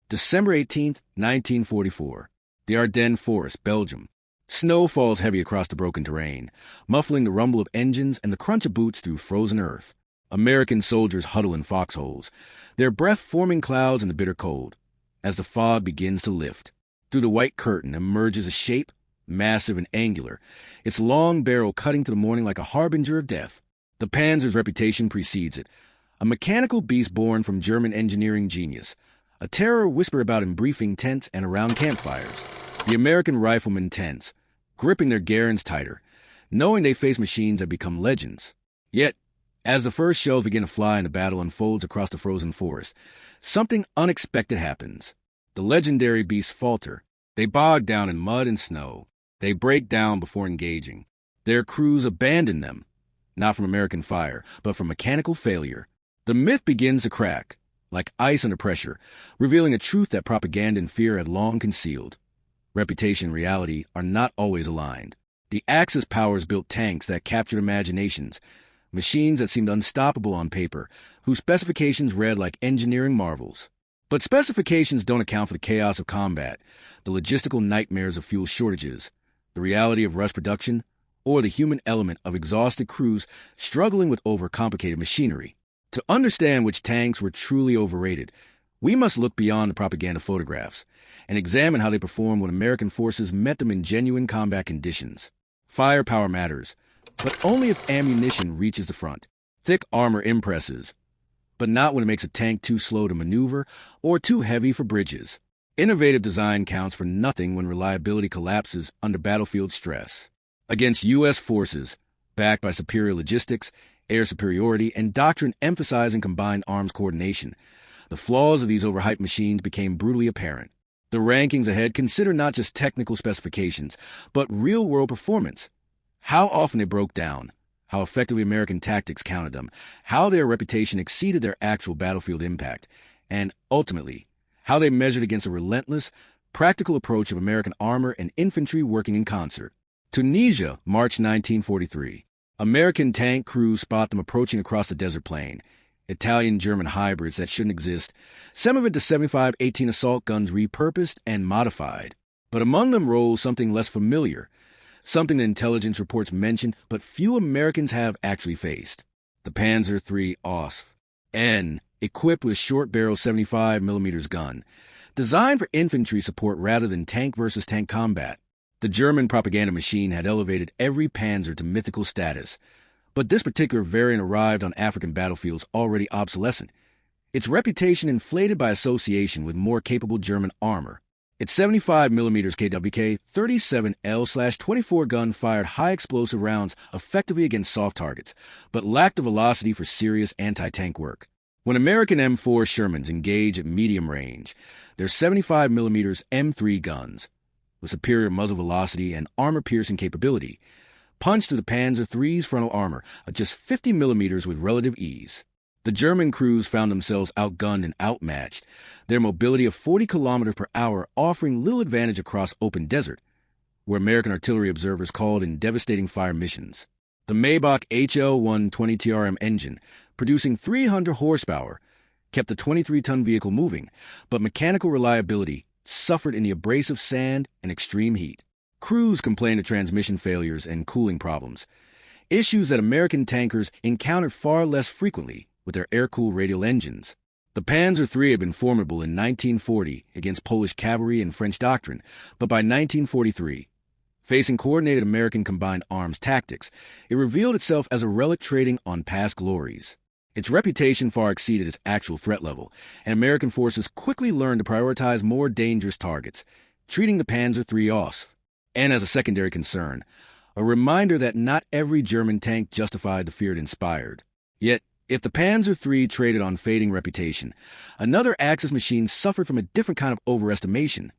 December 18, 1944. The Ardennes Forest, Belgium. Snow falls heavy across the broken terrain, muffling the rumble of engines and the crunch of boots through frozen earth. American soldiers huddle in foxholes, their breath forming clouds in the bitter cold. As the fog begins to lift, through the white curtain emerges a shape, massive and angular, its long barrel cutting to the morning like a harbinger of death. The Panzer's reputation precedes it, a mechanical beast born from German engineering genius, a terror whispered about in briefing tents and around campfires. The American riflemen tense, gripping their garrons tighter, knowing they face machines that become legends. Yet, as the first shells begin to fly and the battle unfolds across the frozen forest, something unexpected happens. The legendary beasts falter. They bog down in mud and snow. They break down before engaging. Their crews abandon them, not from American fire, but from mechanical failure. The myth begins to crack, like ice under pressure, revealing a truth that propaganda and fear had long concealed. Reputation and reality are not always aligned. The Axis powers built tanks that captured imaginations, machines that seemed unstoppable on paper, whose specifications read like engineering marvels. But specifications don't account for the chaos of combat, the logistical nightmares of fuel shortages, the reality of rush production, or the human element of exhausted crews struggling with overcomplicated machinery. To understand which tanks were truly overrated, we must look beyond the propaganda photographs and examine how they performed when American forces met them in genuine combat conditions. Firepower matters, but only if ammunition reaches the front. Thick armor impresses, but not when it makes a tank too slow to maneuver or too heavy for bridges. Innovative design counts for nothing when reliability collapses under battlefield stress. Against U.S. forces, backed by superior logistics, air superiority, and doctrine emphasizing combined arms coordination, the flaws of these overhyped machines became brutally apparent. The rankings ahead consider not just technical specifications, but real-world performance. How often they broke down, how effectively American tactics countered them, how their reputation exceeded their actual battlefield impact, and, ultimately, how they measured against a relentless, practical approach of American armor and infantry working in concert. Tunisia, March 1943. American tank crews spot them approaching across the desert plain. Italian-German hybrids that shouldn't exist, some of it to 75-18 assault guns repurposed and modified. But among them rolls something less familiar, something the intelligence reports mention but few Americans have actually faced. The Panzer III OSF-N, equipped with short-barrel 75mm gun, designed for infantry support rather than tank versus tank combat. The German propaganda machine had elevated every Panzer to mythical status, but this particular variant arrived on African battlefields already obsolescent, its reputation inflated by association with more capable German armor. Its 75mm KWK 37L/24 gun fired high-explosive rounds effectively against soft targets, but lacked the velocity for serious anti-tank work. When American M4 Shermans engage at medium range, their 75mm M3 guns, with superior muzzle velocity and armor-piercing capability, punched through the Panzer III's frontal armor at just 50mm with relative ease. The German crews found themselves outgunned and outmatched, their mobility of 40 km/h offering little advantage across open desert, where American artillery observers called in devastating fire missions. The Maybach HL-120 TRM engine, producing 300 horsepower, kept the 23-ton vehicle moving, but mechanical reliability suffered in the abrasive sand and extreme heat. Crews complained of transmission failures and cooling problems, issues that American tankers encountered far less frequently with their air-cooled radial engines. The Panzer III had been formidable in 1940 against Polish cavalry and French doctrine, but by 1943, facing coordinated American combined arms tactics, it revealed itself as a relic trading on past glories. Its reputation far exceeded its actual threat level, and American forces quickly learned to prioritize more dangerous targets, treating the Panzer III OSF, and as a secondary concern, a reminder that not every German tank justified the fear it inspired. Yet, if the Panzer III traded on fading reputation, another Axis machine suffered from a different kind of overestimation,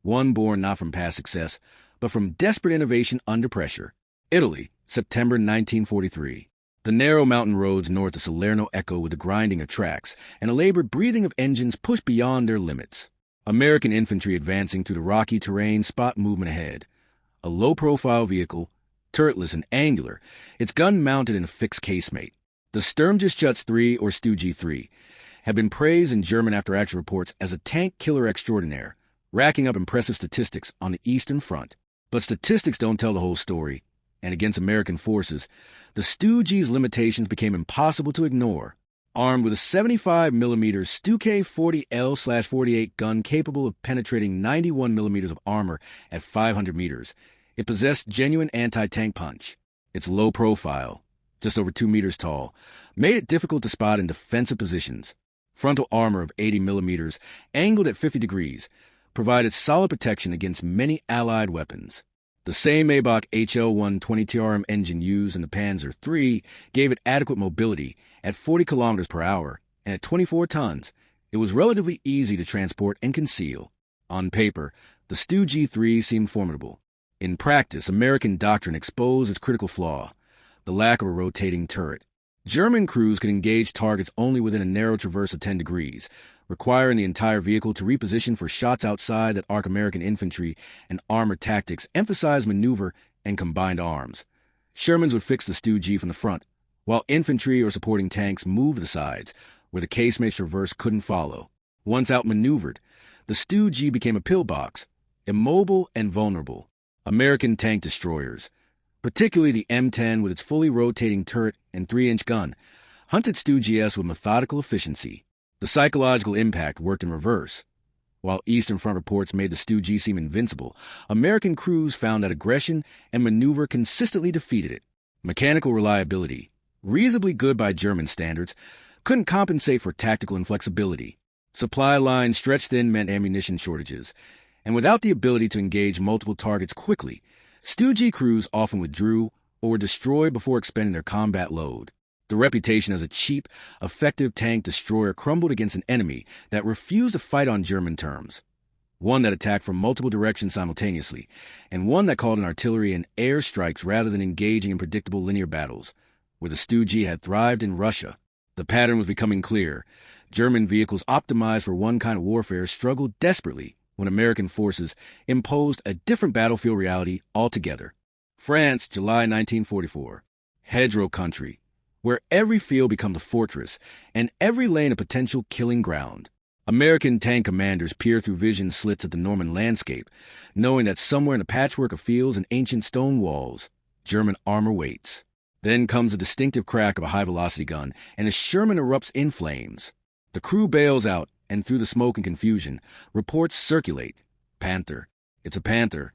one born not from past success, but from desperate innovation under pressure. Italy, September 1943. The narrow mountain roads north of Salerno echo with the grinding of tracks and a labored breathing of engines pushed beyond their limits. American infantry advancing through the rocky terrain spot movement ahead. A low-profile vehicle, turretless and angular, its gun mounted in a fixed casemate. The Sturmgeschütz III or Stu G3 have been praised in German after-action reports as a tank killer extraordinaire, racking up impressive statistics on the Eastern Front. But statistics don't tell the whole story, and against American forces, the Stu-G's limitations became impossible to ignore. Armed with a 75mm Stu-K 40L/48 gun capable of penetrating 91mm of armor at 500 meters, it possessed genuine anti-tank punch. Its low profile, just over 2 meters tall, made it difficult to spot in defensive positions. Frontal armor of 80mm, angled at 50 degrees, provided solid protection against many Allied weapons. The same Maybach HL-1 20TRM engine used in the Panzer III gave it adequate mobility at 40 kilometers per hour, and at 24 tons, it was relatively easy to transport and conceal. On paper, the Stu-G3 seemed formidable. In practice, American doctrine exposed its critical flaw, the lack of a rotating turret. German crews could engage targets only within a narrow traverse of 10 degrees, requiring the entire vehicle to reposition for shots outside that arc. American infantry and armored tactics emphasized maneuver and combined arms. Shermans would fix the Stu-G from the front, while infantry or supporting tanks moved to the sides, where the casemate traverse couldn't follow. Once outmaneuvered, the Stu-G became a pillbox, immobile and vulnerable. American tank destroyers, particularly the M10 with its fully rotating turret and 3-inch gun, hunted Stu-GS with methodical efficiency. The psychological impact worked in reverse. While Eastern Front reports made the Stu-G seem invincible, American crews found that aggression and maneuver consistently defeated it. Mechanical reliability, reasonably good by German standards, couldn't compensate for tactical inflexibility. Supply lines stretched thin meant ammunition shortages, and without the ability to engage multiple targets quickly, Stu-G crews often withdrew or were destroyed before expending their combat load. The reputation as a cheap, effective tank destroyer crumbled against an enemy that refused to fight on German terms, one that attacked from multiple directions simultaneously, and one that called in artillery and air strikes rather than engaging in predictable linear battles. Where the Stu-G had thrived in Russia, the pattern was becoming clear. German vehicles optimized for one kind of warfare struggled desperately when American forces imposed a different battlefield reality altogether. France, July 1944. Hedgerow country, where every field becomes a fortress and every lane a potential killing ground. American tank commanders peer through vision slits at the Norman landscape, knowing that somewhere in a patchwork of fields and ancient stone walls, German armor waits. Then comes a distinctive crack of a high-velocity gun, and a Sherman erupts in flames. The crew bails out, and through the smoke and confusion, reports circulate. Panther. It's a Panther.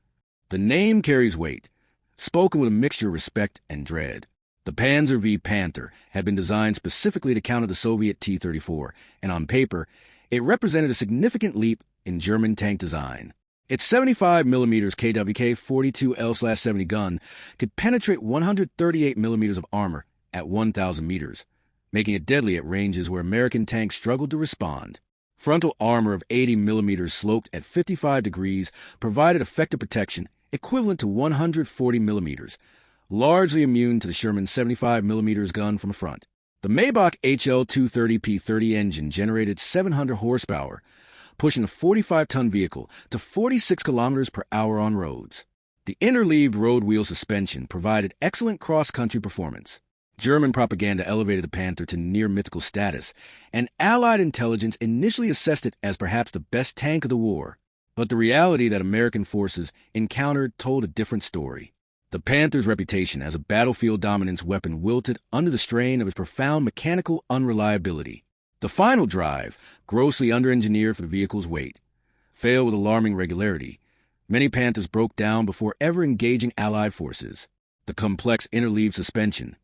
The name carries weight, spoken with a mixture of respect and dread. The Panzer V Panther had been designed specifically to counter the Soviet T-34, and on paper, it represented a significant leap in German tank design. Its 75mm KWK 42L/70 gun could penetrate 138mm of armor at 1,000 meters, making it deadly at ranges where American tanks struggled to respond. Frontal armor of 80mm sloped at 55 degrees provided effective protection equivalent to 140mm, largely immune to the Sherman 75mm gun from the front. The Maybach HL-230P30 engine generated 700 horsepower, pushing a 45-ton vehicle to 46 kilometers per hour on roads. The interleaved road wheel suspension provided excellent cross-country performance. German propaganda elevated the Panther to near-mythical status, and Allied intelligence initially assessed it as perhaps the best tank of the war. But the reality that American forces encountered told a different story. The Panther's reputation as a battlefield dominance weapon wilted under the strain of its profound mechanical unreliability. The final drive, grossly under-engineered for the vehicle's weight, failed with alarming regularity. Many Panthers broke down before ever engaging Allied forces. The complex interleaved suspension,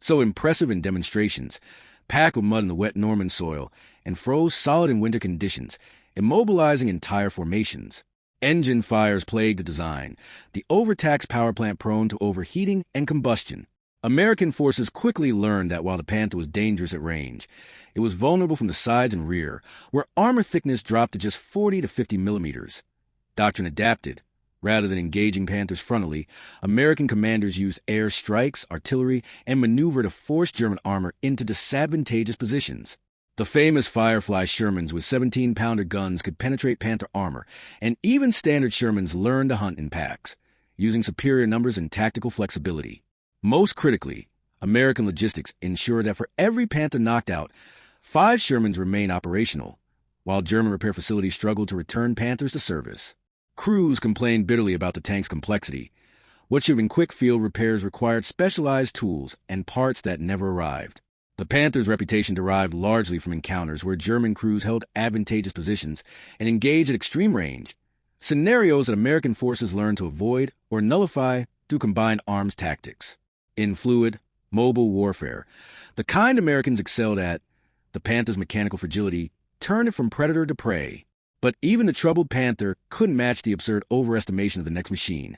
so impressive in demonstrations, packed with mud in the wet Norman soil, and froze solid in winter conditions, immobilizing entire formations. Engine fires plagued the design, the overtaxed power plant prone to overheating and combustion. American forces quickly learned that while the Panther was dangerous at range, it was vulnerable from the sides and rear, where armor thickness dropped to just 40 to 50 millimeters. Doctrine adapted. Rather than engaging Panthers frontally, American commanders used air strikes, artillery, and maneuver to force German armor into disadvantageous positions. The famous Firefly Shermans with 17-pounder guns could penetrate Panther armor, and even standard Shermans learned to hunt in packs, using superior numbers and tactical flexibility. Most critically, American logistics ensured that for every Panther knocked out, 5 Shermans remain operational, while German repair facilities struggled to return Panthers to service. Crews complained bitterly about the tank's complexity. What should have been quick field repairs required specialized tools and parts that never arrived. The Panthers' reputation derived largely from encounters where German crews held advantageous positions and engaged at extreme range, scenarios that American forces learned to avoid or nullify through combined arms tactics. In fluid, mobile warfare, the kind Americans excelled at, the Panther's mechanical fragility turned it from predator to prey. But even the troubled Panther couldn't match the absurd overestimation of the next machine,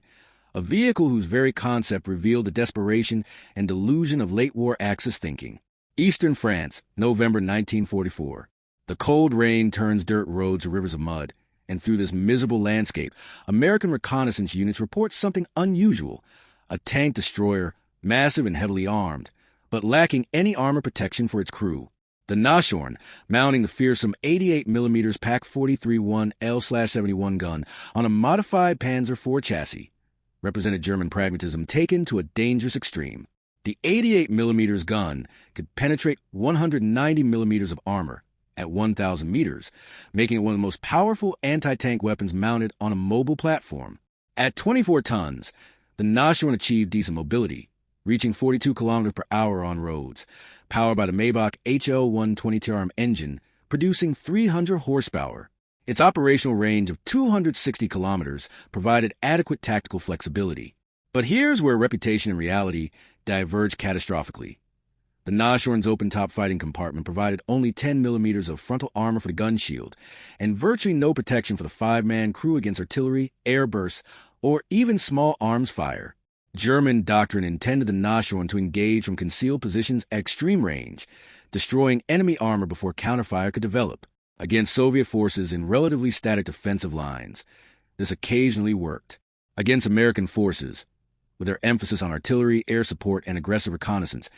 a vehicle whose very concept revealed the desperation and delusion of late-war Axis thinking. Eastern France, November 1944. The cold rain turns dirt roads to rivers of mud, and through this miserable landscape, American reconnaissance units report something unusual: a tank destroyer, massive and heavily armed, but lacking any armor protection for its crew. The Nashorn, mounting the fearsome 88mm Pak 43-1 L/71 gun on a modified Panzer IV chassis, represented German pragmatism taken to a dangerous extreme. The 88mm gun could penetrate 190mm of armor at 1,000 meters, making it one of the most powerful anti-tank weapons mounted on a mobile platform. At 24 tons, the Nashorn achieved decent mobility, reaching 42 kilometers per hour on roads, powered by the Maybach HL-120TRM engine, producing 300 horsepower. Its operational range of 260 kilometers provided adequate tactical flexibility. But here's where reputation and reality diverged catastrophically. The Nashorn's open-top fighting compartment provided only 10mm of frontal armor for the gun shield, and virtually no protection for the 5-man crew against artillery, air bursts, or even small arms fire. German doctrine intended the Nashorn to engage from concealed positions at extreme range, destroying enemy armor before counterfire could develop, against Soviet forces in relatively static defensive lines. This occasionally worked. Against American forces, with their emphasis on artillery, air support, and aggressive reconnaissance,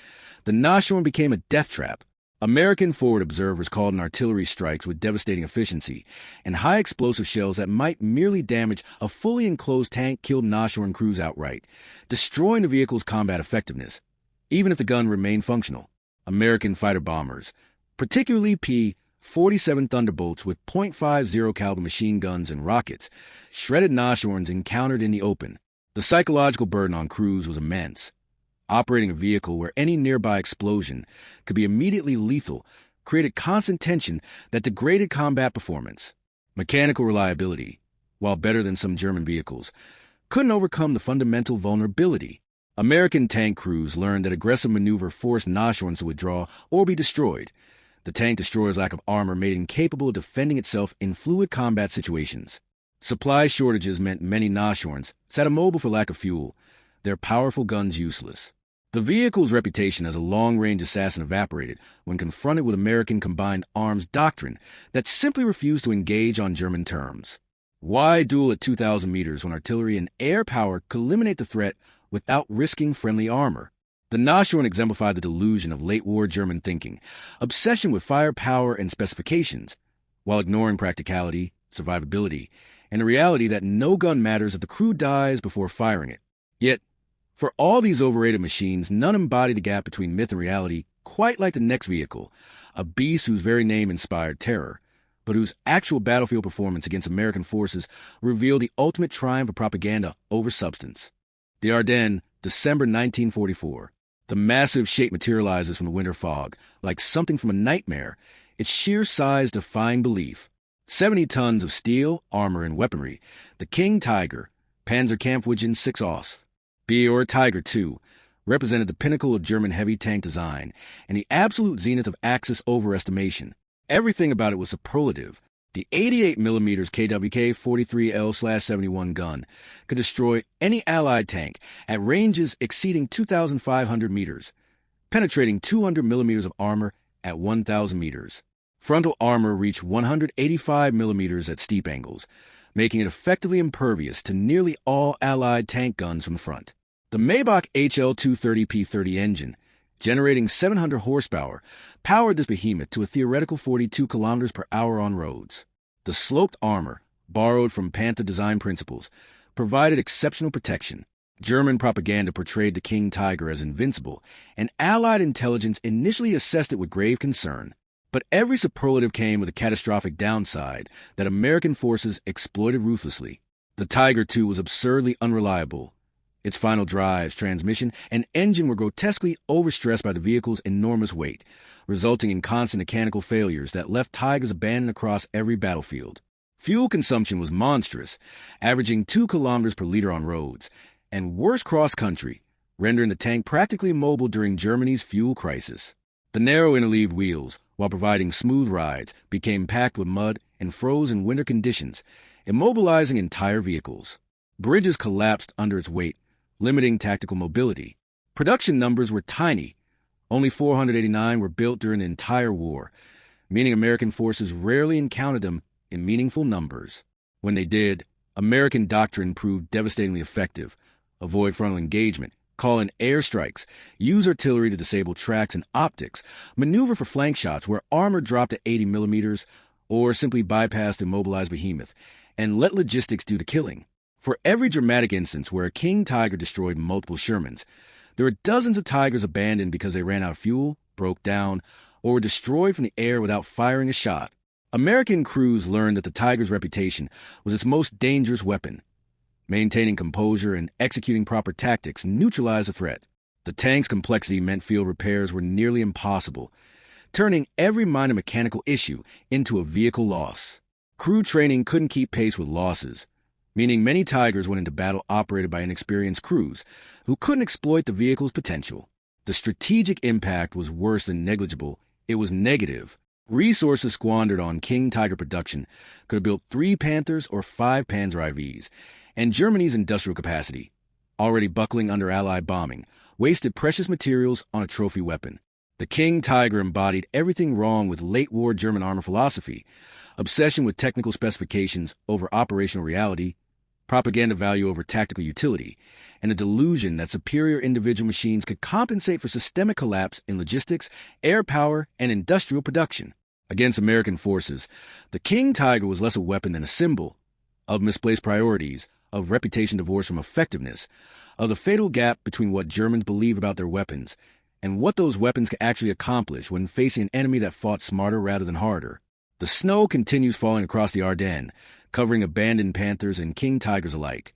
the Nashorn became a death trap. American forward observers called in artillery strikes with devastating efficiency, and high explosive shells that might merely damage a fully enclosed tank killed Nashorn crews outright, destroying the vehicle's combat effectiveness, even if the gun remained functional. American fighter bombers, particularly P-47 Thunderbolts with .50 caliber machine guns and rockets, shredded Nashorns encountered in the open. The psychological burden on crews was immense. Operating a vehicle where any nearby explosion could be immediately lethal created constant tension that degraded combat performance. Mechanical reliability, while better than some German vehicles, couldn't overcome the fundamental vulnerability. American tank crews learned that aggressive maneuver forced Nashorns to withdraw or be destroyed. The tank destroyer's lack of armor made it incapable of defending itself in fluid combat situations. Supply shortages meant many Nashorns sat immobile for lack of fuel, their powerful guns useless. The vehicle's reputation as a long-range assassin evaporated when confronted with American combined arms doctrine that simply refused to engage on German terms. Why duel at 2,000 meters when artillery and air power could eliminate the threat without risking friendly armor? The Nashorn exemplified the delusion of late-war German thinking, obsession with firepower and specifications, while ignoring practicality, survivability, and the reality that no gun matters if the crew dies before firing it. Yet, for all these overrated machines, none embody the gap between myth and reality quite like the next vehicle, a beast whose very name inspired terror, but whose actual battlefield performance against American forces revealed the ultimate triumph of propaganda over substance. The Ardennes, December 1944. The massive shape materializes from the winter fog, like something from a nightmare, its sheer size defying belief. 70 tons of steel, armor, and weaponry, the King Tiger, Panzerkampfwagen 6 Os, or Tiger II, represented the pinnacle of German heavy tank design and the absolute zenith of Axis overestimation. Everything about it was superlative. The 88mm KWK 43L/71 gun could destroy any Allied tank at ranges exceeding 2,500 meters, penetrating 200mm of armor at 1,000 meters. Frontal armor reached 185mm at steep angles, making it effectively impervious to nearly all Allied tank guns from the front. The Maybach HL-230P30 engine, generating 700 horsepower, powered this behemoth to a theoretical 42 kilometers per hour on roads. The sloped armor, borrowed from Panther design principles, provided exceptional protection. German propaganda portrayed the King Tiger as invincible, and Allied intelligence initially assessed it with grave concern. But every superlative came with a catastrophic downside that American forces exploited ruthlessly. The Tiger II was absurdly unreliable. Its final drives, transmission, and engine were grotesquely overstressed by the vehicle's enormous weight, resulting in constant mechanical failures that left Tigers abandoned across every battlefield. Fuel consumption was monstrous, averaging 2 kilometers per liter on roads, and worse cross-country, rendering the tank practically immobile during Germany's fuel crisis. The narrow interleaved wheels, while providing smooth rides, became packed with mud and froze in winter conditions, immobilizing entire vehicles. Bridges collapsed under its weight, limiting tactical mobility. Production numbers were tiny. Only 489 were built during the entire war, meaning American forces rarely encountered them in meaningful numbers. When they did, American doctrine proved devastatingly effective. Avoid frontal engagement, call in airstrikes, use artillery to disable tracks and optics, maneuver for flank shots where armor dropped to 80 millimeters, or simply bypass the immobilized behemoth, and let logistics do the killing. For every dramatic instance where a King Tiger destroyed multiple Shermans, there were dozens of Tigers abandoned because they ran out of fuel, broke down, or were destroyed from the air without firing a shot. American crews learned that the Tiger's reputation was its most dangerous weapon. Maintaining composure and executing proper tactics neutralized the threat. The tank's complexity meant field repairs were nearly impossible, turning every minor mechanical issue into a vehicle loss. Crew training couldn't keep pace with losses, meaning many Tigers went into battle operated by inexperienced crews who couldn't exploit the vehicle's potential. The strategic impact was worse than negligible. It was negative. Resources squandered on King Tiger production could have built 3 Panthers or 5 Panzer IVs, and Germany's industrial capacity, already buckling under Allied bombing, wasted precious materials on a trophy weapon. The King Tiger embodied everything wrong with late-war German armor philosophy: obsession with technical specifications over operational reality, propaganda value over tactical utility, and a delusion that superior individual machines could compensate for systemic collapse in logistics, air power, and industrial production. Against American forces, the King Tiger was less a weapon than a symbol of misplaced priorities, of reputation divorced from effectiveness, of the fatal gap between what Germans believe about their weapons and what those weapons can actually accomplish when facing an enemy that fought smarter rather than harder. The snow continues falling across the Ardennes, covering abandoned Panthers and King Tigers alike.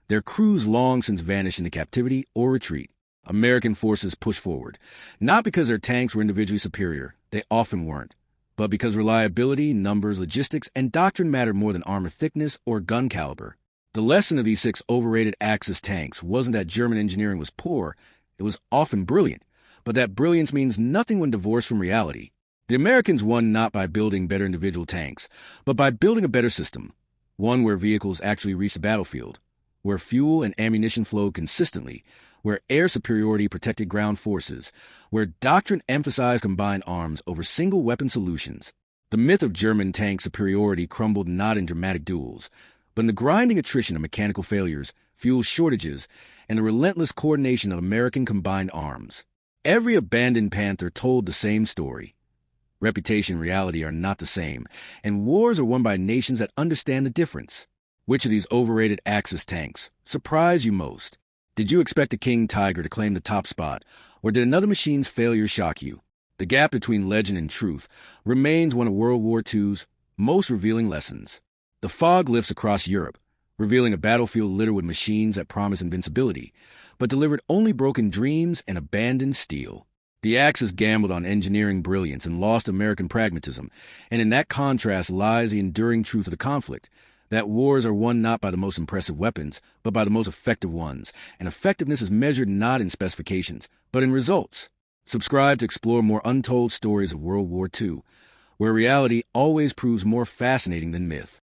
Their crews long since vanished into captivity or retreat. American forces pushed forward, not because their tanks were individually superior, they often weren't, but because reliability, numbers, logistics, and doctrine mattered more than armor thickness or gun caliber. The lesson of these 6 overrated Axis tanks wasn't that German engineering was poor, it was often brilliant, but that brilliance means nothing when divorced from reality. The Americans won not by building better individual tanks, but by building a better system, one where vehicles actually reached the battlefield, where fuel and ammunition flowed consistently, where air superiority protected ground forces, where doctrine emphasized combined arms over single weapon solutions. The myth of German tank superiority crumbled not in dramatic duels, but in the grinding attrition of mechanical failures, fuel shortages, and the relentless coordination of American combined arms. Every abandoned Panther told the same story. Reputation and reality are not the same, and wars are won by nations that understand the difference. Which of these overrated Axis tanks surprised you most? Did you expect the King Tiger to claim the top spot, or did another machine's failure shock you? The gap between legend and truth remains one of World War II's most revealing lessons. The fog lifts across Europe, revealing a battlefield littered with machines that promised invincibility, but delivered only broken dreams and abandoned steel. The Axis gambled on engineering brilliance and lost American pragmatism, and in that contrast lies the enduring truth of the conflict, that wars are won not by the most impressive weapons, but by the most effective ones, and effectiveness is measured not in specifications, but in results. Subscribe to explore more untold stories of World War II, where reality always proves more fascinating than myth.